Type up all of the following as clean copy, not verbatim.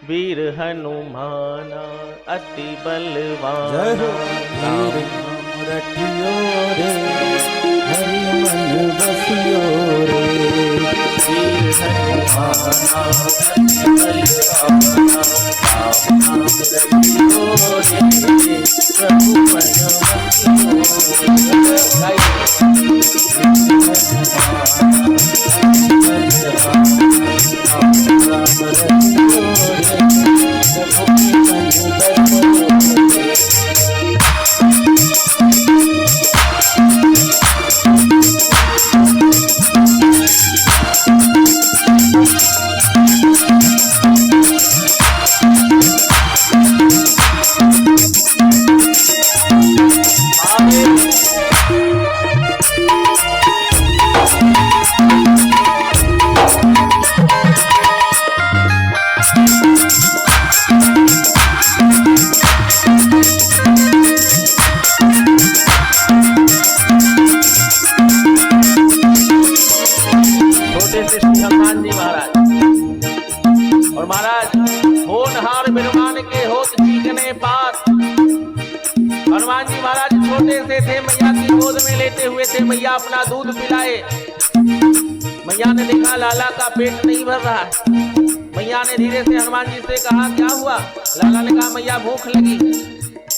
वीर हनुमाना अति बलवान। जय हो वीर रखियो रे हरि मन बसियो रे। वीर हनुमाना अति बलवाना राम नाम रखियो रे प्रभु मन बसियो रे। हनुमान जी महाराज और महाराज होनहार बिरमान के होत चीकने पात। हनुमान जी महाराज छोटे से थे, मैया की गोद में लेटे हुए थे। मैया अपना दूध पिलाए। मैया ने देखा लाला का पेट नहीं भर रहा। मैया ने धीरे से हनुमान जी से कहा क्या हुआ। लाला ने कहा मैया भूख लगी।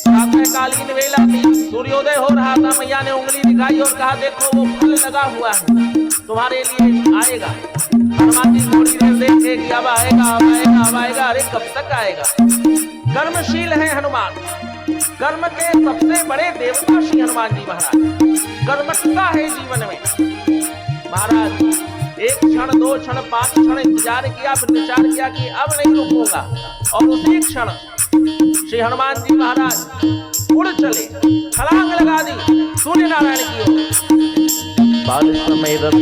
प्रातःकालीन वेला थी, सूर्योदय हो रहा था। मैया ने उंगली दिखाई और कहा देखो वो फल लगा हुआ है, तुम्हारे लिए आएगा। हनुमान जी थोड़ी देर देखे कि अब आएगा अब आएगा अब आएगा। अरे कब तक आएगा। कर्मशील है हनुमान, कर्म के सबसे बड़े देवता श्री हनुमान जी महाराज। कर्मठता है जीवन में महाराज। एक क्षण, दो क्षण, 5 क्षण इंतजार किया, फिर विचार किया कि अब नहीं रुकूंगा। और उसी क्षण श्री हनुमान जी महाराज उड़ चले, छलांग लगा दी सूर्य नारायण की ओर। बाल समय रथ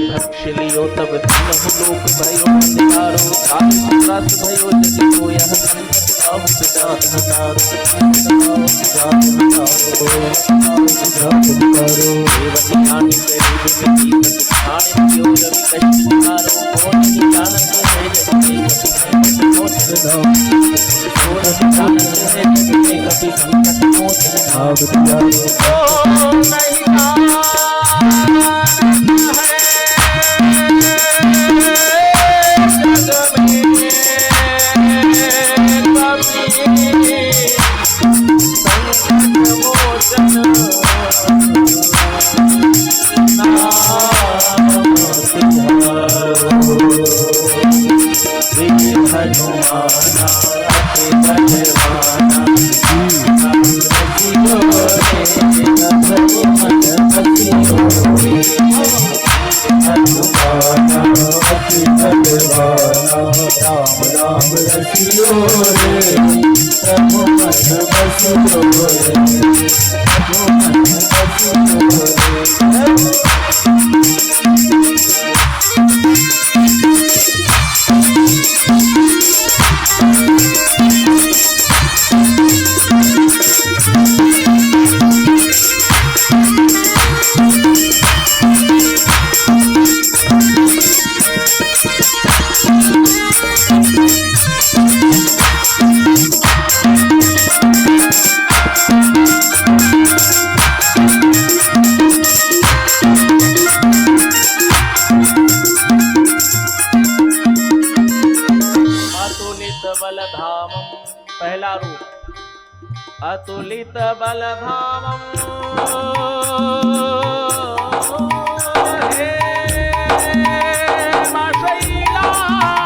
लियो तब तीनों लोक भयो अंधकारो। काल रात भयो जग को यह संकट काहू पिटात हतारो। देवकी हानि तेरी विपत्ति प्रतिष्ठाने दियो रवि कष्ट निवारो। कौन जानत है जग में कपि संकट मोचन धाम। कौन जानत है जग में कपि संकट मोचन धाम। पहला रूप अतुलित बलधामम हे माशैलावते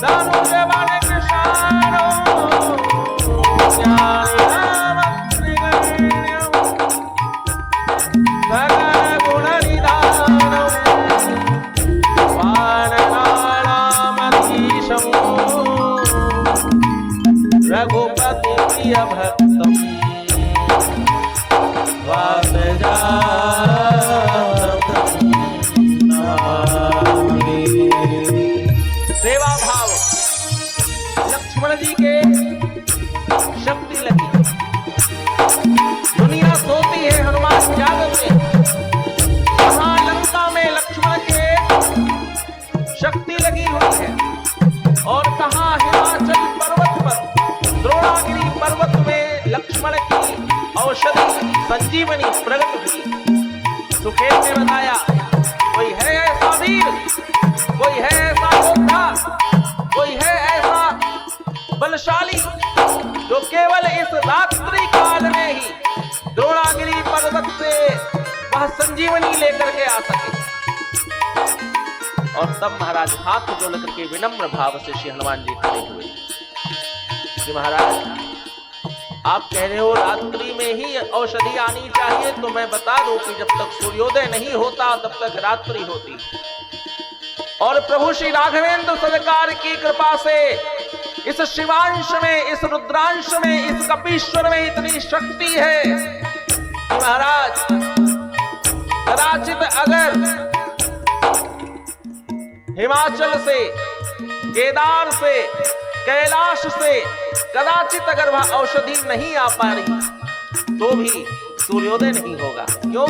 दानुज बल कृष्णानो संजीवनी प्रकट हुई। सुखेत ने बताया, कोई है ऐसा वीर, कोई है ऐसा योद्धा, कोई है ऐसा बलशाली जो केवल इस रात्रि काल में ही द्रोणागिरी पर्वत से वह संजीवनी लेकर के आ सके। और तब महाराज हाथ जोड़ करके विनम्र भाव से श्री हनुमान जी खड़े हुए कि महाराज, आप कह रहे हो रात्रि में ही औषधि आनी चाहिए, तो मैं बता दूं कि जब तक सूर्योदय नहीं होता तब तक रात्रि होती। और प्रभु श्री राघवेंद्र सरकार की कृपा से इस शिवांश में, इस रुद्रांश में, इस कपीश्वर में इतनी शक्ति है कि महाराज कदाचित अगर हिमाचल से, केदार से, कैलाश से कदाचित अगर वह औषधि नहीं आ पा रही तो भी सूर्योदय नहीं होगा। क्यों?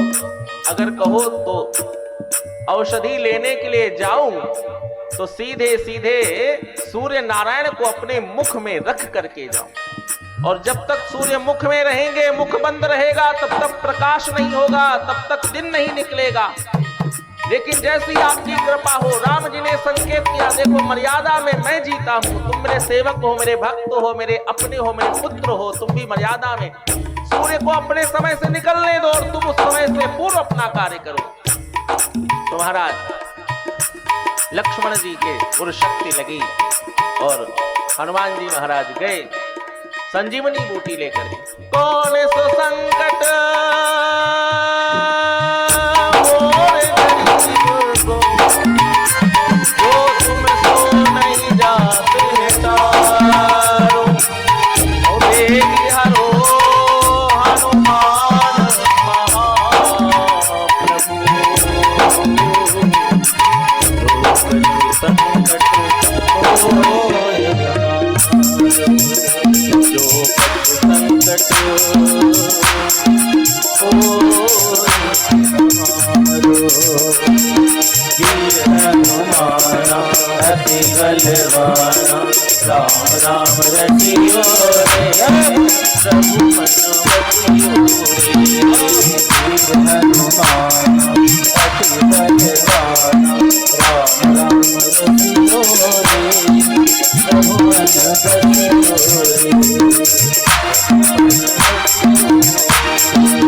अगर कहो तो औषधि लेने के लिए जाऊं तो सीधे सीधे सूर्य नारायण को अपने मुख में रख करके जाऊं, और जब तक सूर्य मुख में रहेंगे, मुख बंद रहेगा, तब तक प्रकाश नहीं होगा, तब तक दिन नहीं निकलेगा। लेकिन जैसी आपकी कृपा हो, राम जी ने संकेत किया, देखो मर्यादा में मैं जीता हूं, तुम मेरे सेवक हो, मेरे भक्त हो, मेरे अपने हो, मेरे पुत्र हो, तुम भी मर्यादा में सूर्य को अपने समय से निकलने दो और तुम उस समय से पूर्व अपना कार्य करो। तो महाराज लक्ष्मण जी के उर शक्ति लगी और हनुमान जी महाराज गए संजीवनी बूटी लेकर। कौन सो संकट जो तुम सो नहीं जाते तारो, देगी हरो हनुमान संकट अति बलवाना, राम राम रटियो रे, प्रभु मनवतियो रे, हनुमान अति बलवाना, राम राम रटियो रे, प्रभु मनवतियो रे,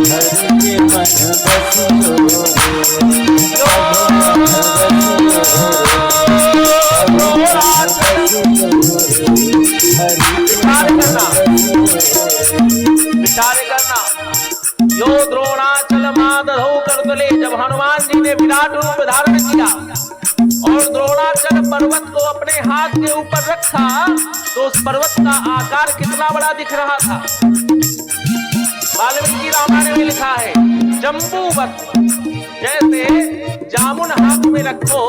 हरि के मन बसियो विचार करना। यो द्रोणाचल माधव करतले, जब हनुमान जी ने विराट रूप धारण किया और द्रोणाचल पर्वत को अपने हाथ के ऊपर रखा तो उस पर्वत का आकार कितना बड़ा दिख रहा था। वाल्मीकि रामायण में लिखा है, जम्बूवत, जैसे जामुन हाथ में रखो,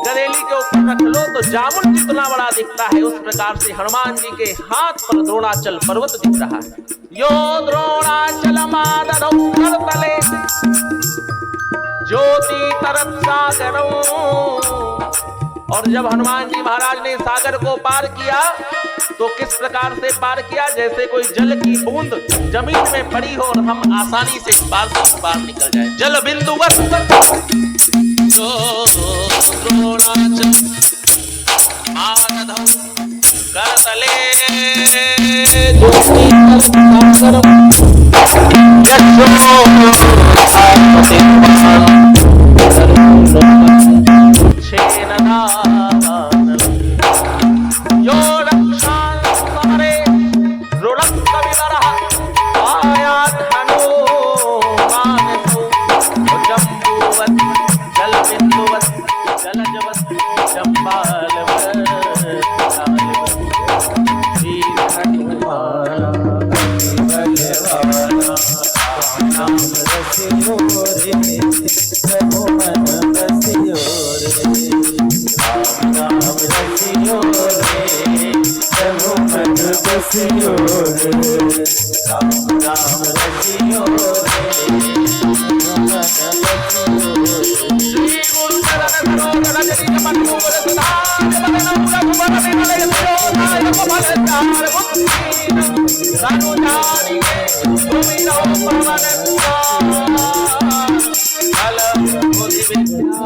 गदेली के ऊपर रख लो तो जामुन कितना बड़ा दिखता है, उस प्रकार से हनुमान जी के हाथ पर द्रोणाचल पर्वत दिख रहा है। यो द्रोणाचल मादरौ करतले, ज्योति तरफ सागरौ। और जब हनुमान जी महाराज ने सागर को पार किया तो किस प्रकार से पार किया, जैसे कोई जल की बूंद जमीन में पड़ी हो और हम आसानी से इस पार से उस पार निकल जाए। जल बिंदुवत द्रोणाचल माधव करतले, ज्योति यो रक्षां समरे रुणक् कविवरः, आयात् हनुमानसो जम्बूवत् जलबिन्दुवत् जलजवत् जम्बालवत् श्रीहनुमान बलवाना, राम रसियो रे, प्रभु मन बसियो रे, राम रसियो रे, प्रभु मन बसियो रे, राम राम रसियो रे, प्रभु मन बसियो रे। श्री गुरु चरण सरोज रजनी मन मोर सुधार, बदन रघुबर बिमल यशो नायक भजतार बुद्धि, रानु जानिके तुम रहो परमन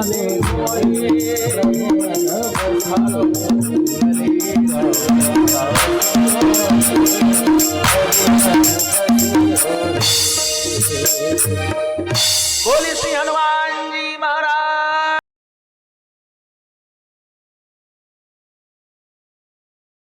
जाने मोहे प्रभु मन बसियो बोले श्री हनुमान जी महाराज